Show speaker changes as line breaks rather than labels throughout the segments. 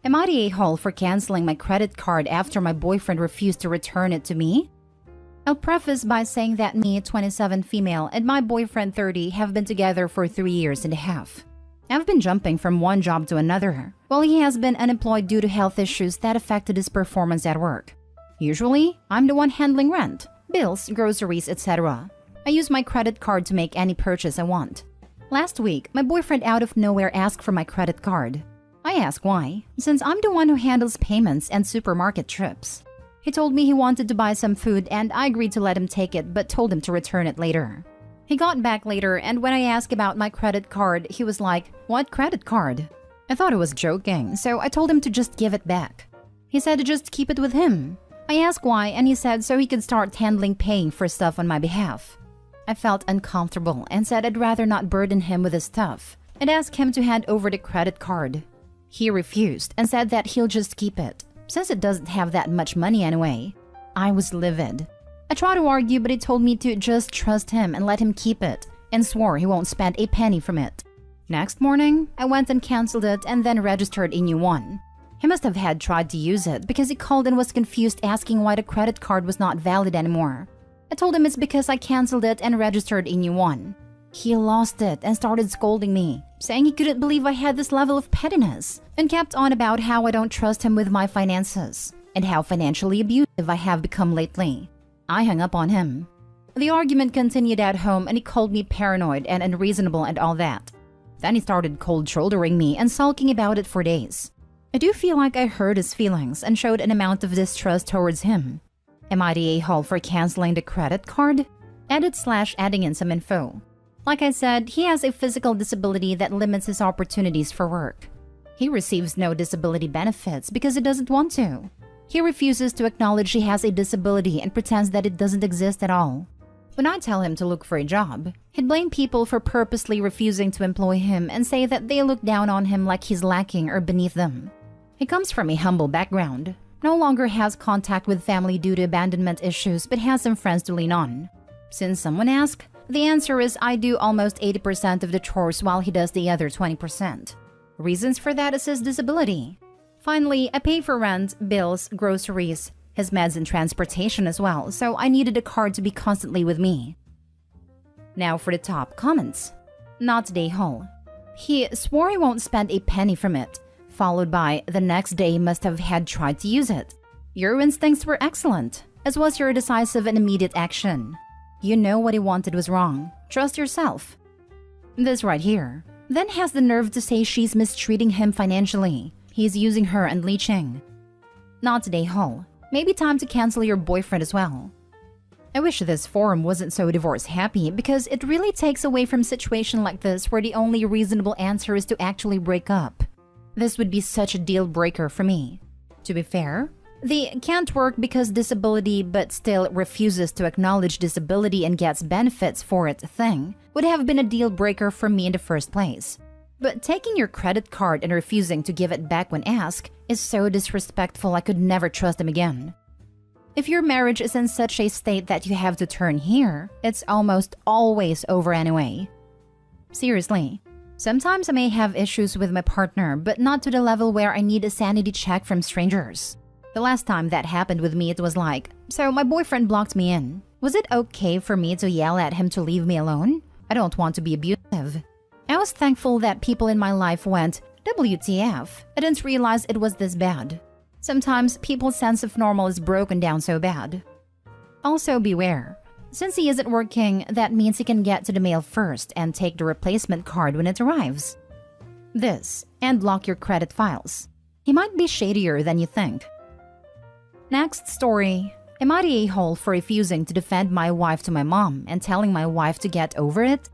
Am I the a-hole for canceling my credit card after my boyfriend refused to return it to me? I'll preface by saying that me, 27 female, and my boyfriend, 30, have been together for 3 years and a half. I've been jumping from one job to another, while he has been unemployed due to health issues that affected his performance at work. Usually, I'm the one handling rent, bills, groceries, etc. I use my credit card to make any purchase I want. Last week, my boyfriend out of nowhere asked for my credit card. I asked why, since I'm the one who handles payments and supermarket trips. He told me he wanted to buy some food and I agreed to let him take it but told him to return it later. He got back later and when I asked about my credit card, he was like, "What credit card?" I thought he was joking, so I told him to just give it back. He said to just keep it with him. I asked why and he said so he could start handling paying for stuff on my behalf. I felt uncomfortable and said I'd rather not burden him with his stuff and asked him to hand over the credit card. He refused and said that he'll just keep it, since it doesn't have that much money anyway. I was livid. I tried to argue but he told me to just trust him and let him keep it and swore he won't spend a penny from it. Next morning, I went and canceled it and then registered a new one. He must have had tried to use it because he called and was confused asking why the credit card was not valid anymore. I told him it's because I canceled it and registered a new one. He lost it and started scolding me, saying he couldn't believe I had this level of pettiness, and kept on about how I don't trust him with my finances, and how financially abusive I have become lately. I hung up on him. The argument continued at home and he called me paranoid and unreasonable and all that. Then he started cold-shouldering me and sulking about it for days. I do feel like I hurt his feelings and showed an amount of distrust towards him. Am I the a-hole for canceling the credit card? Adding in some info. Like I said, he has a physical disability that limits his opportunities for work. He receives no disability benefits because he doesn't want to. He refuses to acknowledge he has a disability and pretends that it doesn't exist at all. When I tell him to look for a job, he'd blame people for purposely refusing to employ him and say that they look down on him like he's lacking or beneath them. He comes from a humble background, no longer has contact with family due to abandonment issues but has some friends to lean on. Since someone asked, the answer is I do almost 80% of the chores while he does the other 20%. Reasons for that is his disability. Finally, I pay for rent, bills, groceries, his meds and transportation as well, so I needed a card to be constantly with me. Now for the top comments. Not the a-hole. He swore he won't spend a penny from it, followed by the next day he must have had tried to use it. Your instincts were excellent, as was your decisive and immediate action. You know what he wanted was wrong. Trust yourself. This right here. Then has the nerve to say she's mistreating him financially. He's using her and leeching. Not the a-hole. Maybe time to cancel your boyfriend as well. I wish this forum wasn't so divorce happy because it really takes away from situation like this where the only reasonable answer is to actually break up. This would be such a deal breaker for me. To be fair, the can't work because disability but still refuses to acknowledge disability and gets benefits for it thing would have been a deal breaker for me in the first place. But taking your credit card and refusing to give it back when asked is so disrespectful I could never trust him again. If your marriage is in such a state that you have to turn here, it's almost always over anyway. Seriously, sometimes I may have issues with my partner but not to the level where I need a sanity check from strangers. The last time that happened with me, it was like, so my boyfriend blocked me in. Was it okay for me to yell at him to leave me alone? I don't want to be abusive. I was thankful that people in my life went, WTF, I didn't realize it was this bad. Sometimes people's sense of normal is broken down so bad. Also beware, since he isn't working, that means he can get to the mail first and take the replacement card when it arrives. This, and lock your credit files. He might be shadier than you think. Next story. Am I the a-hole for refusing to defend my wife to my mom and telling my wife to get over it?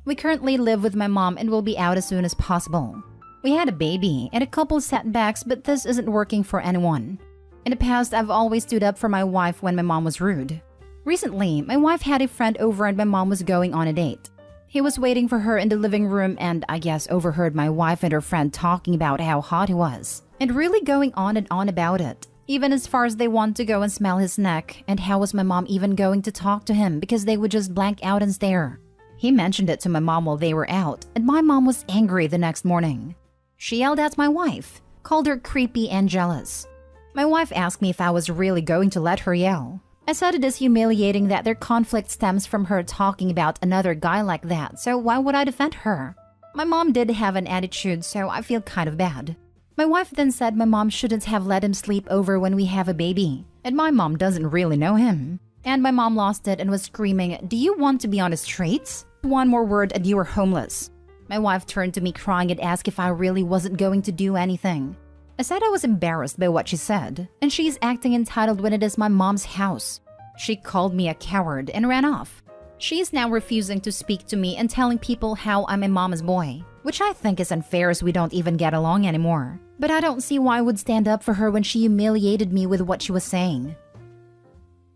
We currently live with my mom and will be out as soon as possible. We had a baby and a couple setbacks, but this isn't working for anyone. In the past, I've always stood up for my wife when my mom was rude. Recently, my wife had a friend over and my mom was going on a date. He was waiting for her in the living room and I guess overheard my wife and her friend talking about how hot he was and really going on and on about it. Even as far as they want to go and smell his neck, and how was my mom even going to talk to him because they would just blank out and stare. He mentioned it to my mom while they were out, and my mom was angry the next morning. She yelled at my wife, called her creepy and jealous. My wife asked me if I was really going to let her yell. I said it is humiliating that their conflict stems from her talking about another guy like that, so why would I defend her? My mom did have an attitude, so I feel kind of bad. My wife then said my mom shouldn't have let him sleep over when we have a baby, and my mom doesn't really know him. And my mom lost it and was screaming, "Do you want to be on the streets? One more word and you are homeless." My wife turned to me crying and asked if I really wasn't going to do anything. I said I was embarrassed by what she said, and she's acting entitled when it is my mom's house. She called me a coward and ran off. She is now refusing to speak to me and telling people how I'm a mama's boy, which I think is unfair as we don't even get along anymore. But I don't see why I would stand up for her when she humiliated me with what she was saying.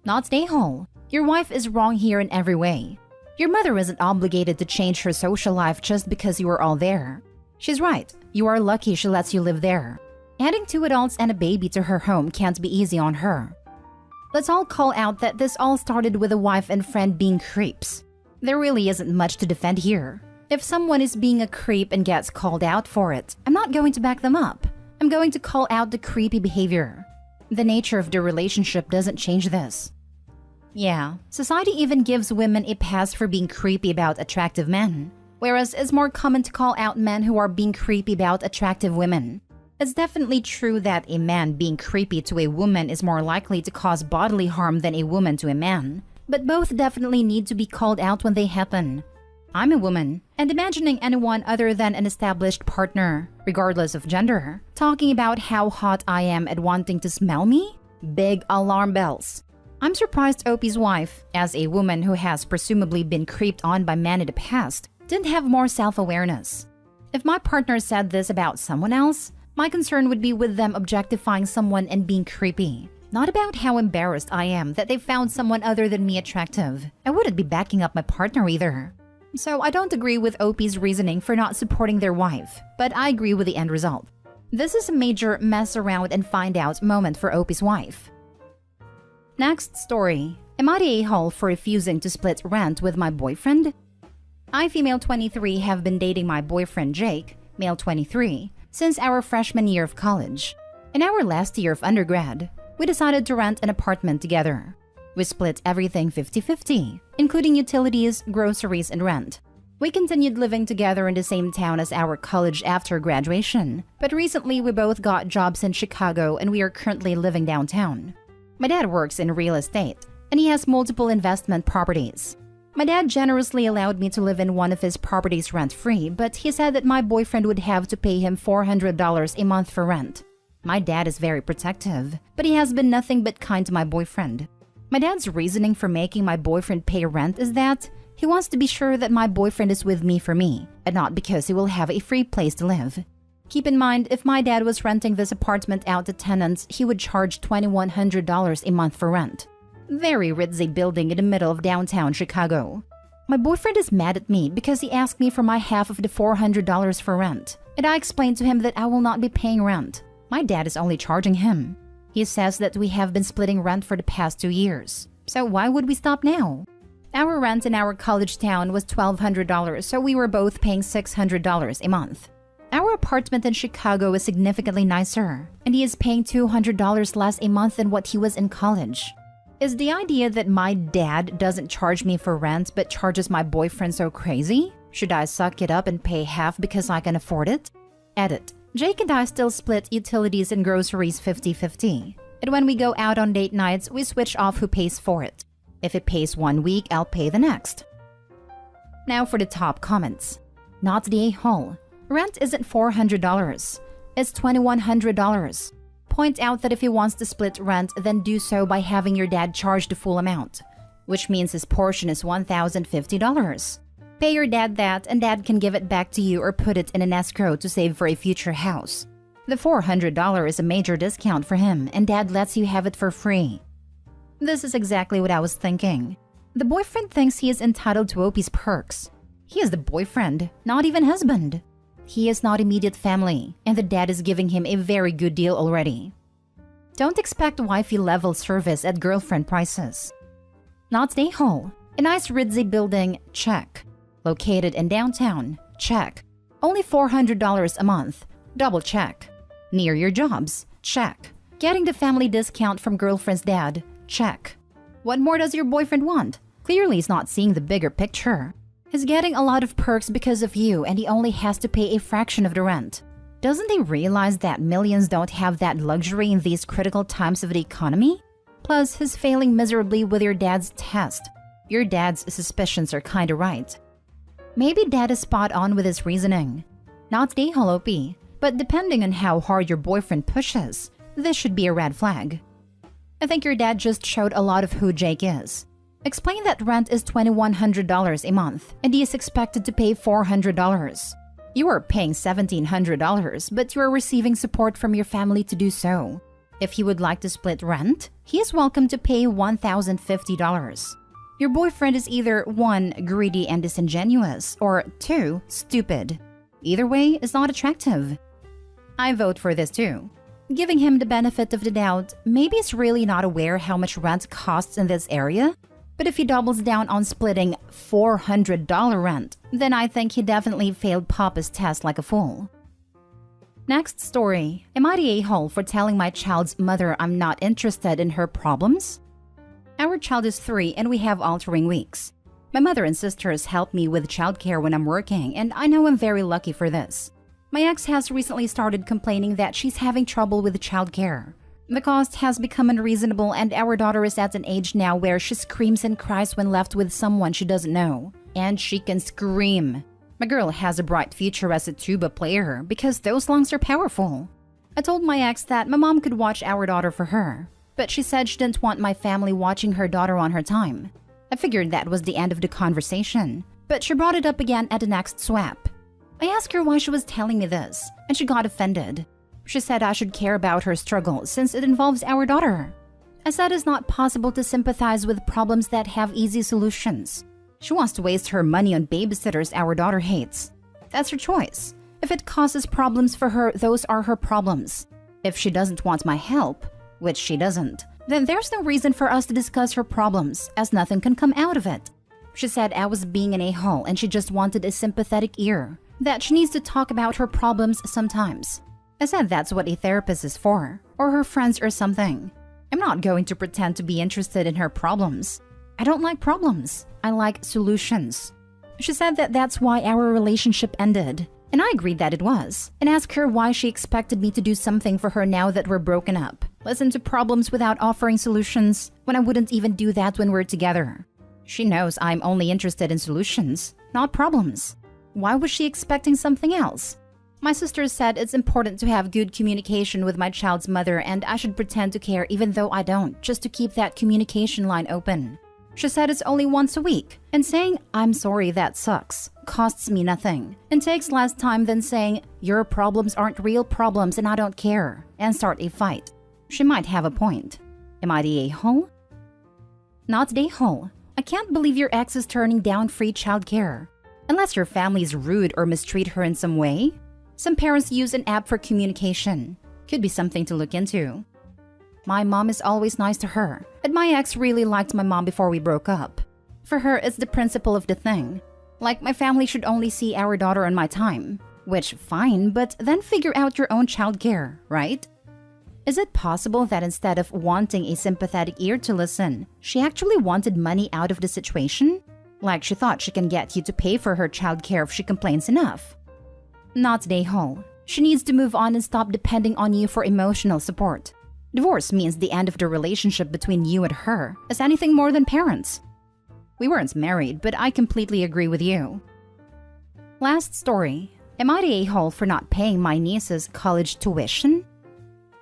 Not stay whole. Your wife is wrong here in every way. Your mother isn't obligated to change her social life just because you are all there. She's right. You are lucky she lets you live there. Adding 2 adults and a baby to her home can't be easy on her. Let's all call out that this all started with a wife and friend being creeps. There really isn't much to defend here. If someone is being a creep and gets called out for it, I'm not going to back them up. I'm going to call out the creepy behavior. The nature of the relationship doesn't change this. Yeah, society even gives women a pass for being creepy about attractive men, whereas it's more common to call out men who are being creepy about attractive women. It's definitely true that a man being creepy to a woman is more likely to cause bodily harm than a woman to a man, but both definitely need to be called out when they happen. I'm a woman, and imagining anyone other than an established partner, regardless of gender, talking about how hot I am and wanting to smell me? Big alarm bells. I'm surprised Opie's wife, as a woman who has presumably been creeped on by men in the past, didn't have more self-awareness. If my partner said this about someone else, my concern would be with them objectifying someone and being creepy, not about how embarrassed I am that they found someone other than me attractive. I wouldn't be backing up my partner either. So I don't agree with Opie's reasoning for not supporting their wife, but I agree with the end result. This is a major mess around and find out moment for Opie's wife. Next story. Am I the a-hole for refusing to split rent with my boyfriend? I, female 23, have been dating my boyfriend Jake, male 23, since our freshman year of college. In our last year of undergrad, we decided to rent an apartment together. We split everything 50-50, including utilities, groceries, and rent. We continued living together in the same town as our college after graduation, but recently we both got jobs in Chicago and we are currently living downtown. My dad works in real estate, and he has multiple investment properties. My dad generously allowed me to live in one of his properties rent-free, but he said that my boyfriend would have to pay him $400 a month for rent. My dad is very protective, but he has been nothing but kind to my boyfriend. My dad's reasoning for making my boyfriend pay rent is that he wants to be sure that my boyfriend is with me for me, and not because he will have a free place to live. Keep in mind, if my dad was renting this apartment out to tenants, he would charge $2,100 a month for rent. Very ritzy building in the middle of downtown Chicago. My boyfriend is mad at me because he asked me for my half of the $400 for rent, and I explained to him that I will not be paying rent. My dad is only charging him. He says that we have been splitting rent for the past 2 years, so why would we stop now? Our rent in our college town was $1,200, so we were both paying $600 a month. Our apartment in Chicago is significantly nicer, and he is paying $200 less a month than what he was in college. Is the idea that my dad doesn't charge me for rent but charges my boyfriend so crazy? Should I suck it up and pay half because I can afford it? Edit. Jake and I still split utilities and groceries 50-50. And when we go out on date nights, we switch off who pays for it. If it pays 1 week, I'll pay the next. Now for the top comments. Not the a-hole. Rent isn't $400. It's $2,100. Point out that if he wants to split rent, then do so by having your dad charge the full amount, which means his portion is $1,050. Pay your dad that, and dad can give it back to you or put it in an escrow to save for a future house. The $400 is a major discount for him, and dad lets you have it for free. This is exactly what I was thinking. The boyfriend thinks he is entitled to Opie's perks. He is the boyfriend, not even husband. He is not immediate family, and the dad is giving him a very good deal already. Don't expect wifey-level service at girlfriend prices. Not the a-hole. A nice ritzy building, check. Located in downtown, check. Only $400 a month, double check. Near your jobs? Check. Getting the family discount from girlfriend's dad? Check. What more does your boyfriend want? Clearly he's not seeing the bigger picture. He's getting a lot of perks because of you and he only has to pay a fraction of the rent. Doesn't he realize that millions don't have that luxury in these critical times of the economy? Plus, he's failing miserably with your dad's test. Your dad's suspicions are kinda right. Maybe dad is spot on with his reasoning. Not the OP, but depending on how hard your boyfriend pushes, this should be a red flag. I think your dad just showed a lot of who Jake is. Explain that rent is $2,100 a month and he is expected to pay $400. You are paying $1,700, but you are receiving support from your family to do so. If he would like to split rent, he is welcome to pay $1,050. Your boyfriend is either 1. Greedy and disingenuous, or 2. Stupid. Either way is not attractive. I vote for this too. Giving him the benefit of the doubt, maybe he's really not aware how much rent costs in this area. But if he doubles down on splitting $400 rent, then I think he definitely failed Papa's test like a fool. Next story. Am I the a-hole for telling my child's mother I'm not interested in her problems? Our child is 3 and we have altering weeks. My mother and sisters help me with childcare when I'm working, and I know I'm very lucky for this. My ex has recently started complaining that she's having trouble with childcare. The cost has become unreasonable and our daughter is at an age now where she screams and cries when left with someone she doesn't know. And she can scream. My girl has a bright future as a tuba player because those lungs are powerful. I told my ex that my mom could watch our daughter for her, but she said she didn't want my family watching her daughter on her time. I figured that was the end of the conversation, but she brought it up again at the next swap. I asked her why she was telling me this, and she got offended. She said I should care about her struggle since it involves our daughter. I said it's not possible to sympathize with problems that have easy solutions. She wants to waste her money on babysitters our daughter hates. That's her choice. If it causes problems for her, those are her problems. If she doesn't want my help, which she doesn't, then there's no reason for us to discuss her problems, as nothing can come out of it. She said I was being an a-hole and she just wanted a sympathetic ear, that she needs to talk about her problems sometimes. I said that's what a therapist is for, or her friends or something. I'm not going to pretend to be interested in her problems. I don't like problems. I like solutions. She said that that's why our relationship ended, and I agreed that it was, and asked her why she expected me to do something for her now that we're broken up. Listen to problems without offering solutions, when I wouldn't even do that when we're together. She knows I'm only interested in solutions, not problems. Why was she expecting something else? My sister said it's important to have good communication with my child's mother and I should pretend to care even though I don't, just to keep that communication line open. She said it's only once a week, and saying, "I'm sorry, that sucks," costs me nothing, and takes less time than saying, "Your problems aren't real problems and I don't care," and start a fight. She might have a point. Am I the a-hole? Not the a-hole. I can't believe your ex is turning down free childcare. Unless your family is rude or mistreat her in some way. Some parents use an app for communication. Could be something to look into. My mom is always nice to her, and my ex really liked my mom before we broke up. For her, it's the principle of the thing. Like my family should only see our daughter on my time. Which, fine, but then figure out your own childcare, right? Is it possible that instead of wanting a sympathetic ear to listen, she actually wanted money out of the situation? Like she thought she can get you to pay for her childcare if she complains enough. Not the a-hole. She needs to move on and stop depending on you for emotional support. Divorce means the end of the relationship between you and her, as anything more than parents. We weren't married, but I completely agree with you. Last story. Am I the a-hole for not paying my niece's college tuition?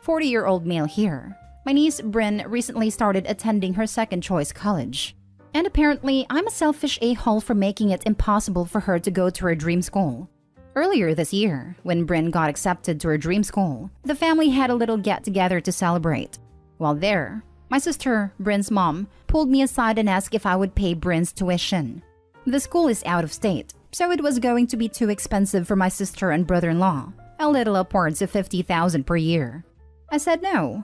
40-year-old male here. My niece, Bryn, recently started attending her second-choice college. And apparently, I'm a selfish a-hole for making it impossible for her to go to her dream school. Earlier this year, when Bryn got accepted to her dream school, the family had a little get-together to celebrate. While there, my sister, Bryn's mom, pulled me aside and asked if I would pay Bryn's tuition. The school is out of state, so it was going to be too expensive for my sister and brother-in-law, a little upwards of $50,000 per year. I said no.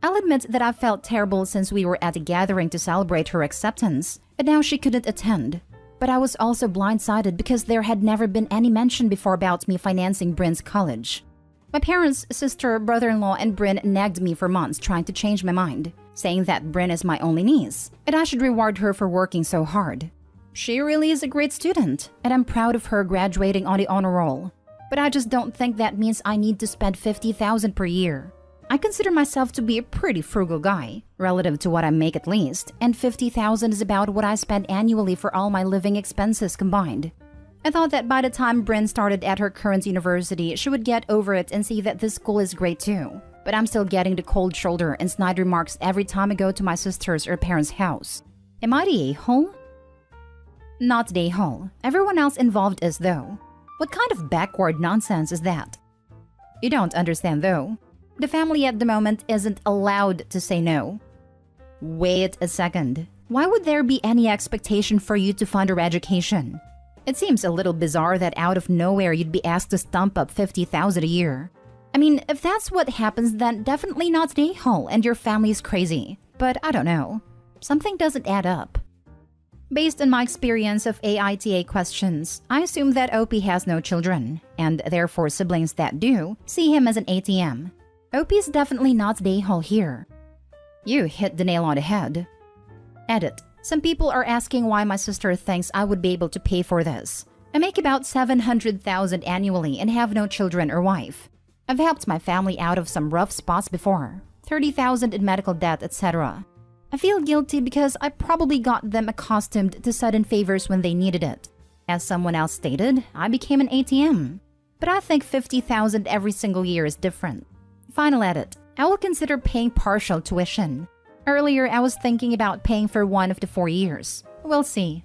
I'll admit that I felt terrible since we were at a gathering to celebrate her acceptance, and now she couldn't attend. But I was also blindsided because there had never been any mention before about me financing Bryn's college. My parents, sister, brother-in-law, and Bryn nagged me for months trying to change my mind, saying that Bryn is my only niece, and I should reward her for working so hard. She really is a great student, and I'm proud of her graduating on the honor roll. But I just don't think that means I need to spend $50,000 per year. I consider myself to be a pretty frugal guy, relative to what I make at least, and $50,000 is about what I spend annually for all my living expenses combined. I thought that by the time Bryn started at her current university, she would get over it and see that this school is great too. But I'm still getting the cold shoulder and snide remarks every time I go to my sister's or parents' house. Am I the a-hole? Not the a-hole. Everyone else involved is though. What kind of backward nonsense is that? You don't understand though. The family at the moment isn't allowed to say no. Wait a second. Why would there be any expectation for you to fund her education? It seems a little bizarre that out of nowhere you'd be asked to stump up $50,000 a year. I mean, if that's what happens, then definitely not the a-hole and your family's crazy. But I don't know. Something doesn't add up. Based on my experience of AITA questions, I assume that OP has no children, and therefore siblings that do see him as an ATM. OP is definitely not the a-hole here. You hit the nail on the head. Edit. Some people are asking why my sister thinks I would be able to pay for this. I make about $700,000 annually and have no children or wife. I've helped my family out of some rough spots before, $30,000 in medical debt, etc. I feel guilty because I probably got them accustomed to sudden favors when they needed it. As someone else stated, I became an ATM. But I think $50,000 every single year is different. Final edit. I will consider paying partial tuition. Earlier, I was thinking about paying for one of the 4 years. We'll see.